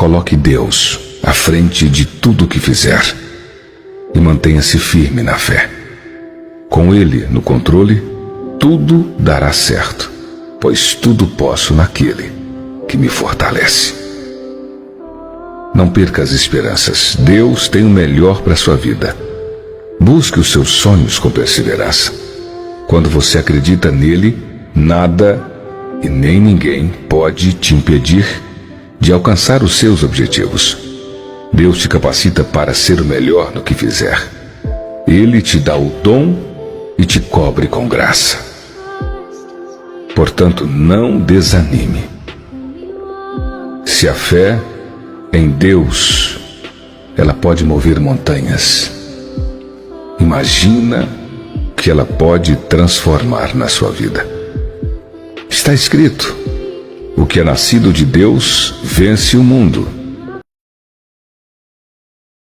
Coloque Deus à frente de tudo o que fizer e mantenha-se firme na fé. Com Ele no controle, tudo dará certo, pois tudo posso naquele que me fortalece. Não perca as esperanças. Deus tem o melhor para a sua vida. Busque os seus sonhos com perseverança. Quando você acredita nele, nada e nem ninguém pode te impedir de alcançar os seus objetivos. Deus te capacita para ser o melhor no que fizer. Ele te dá o dom e te cobre com graça. Portanto, não desanime. Se a fé em Deus, ela pode mover montanhas, imagina que ela pode transformar na sua vida. Está escrito: o que é nascido de Deus vence o mundo.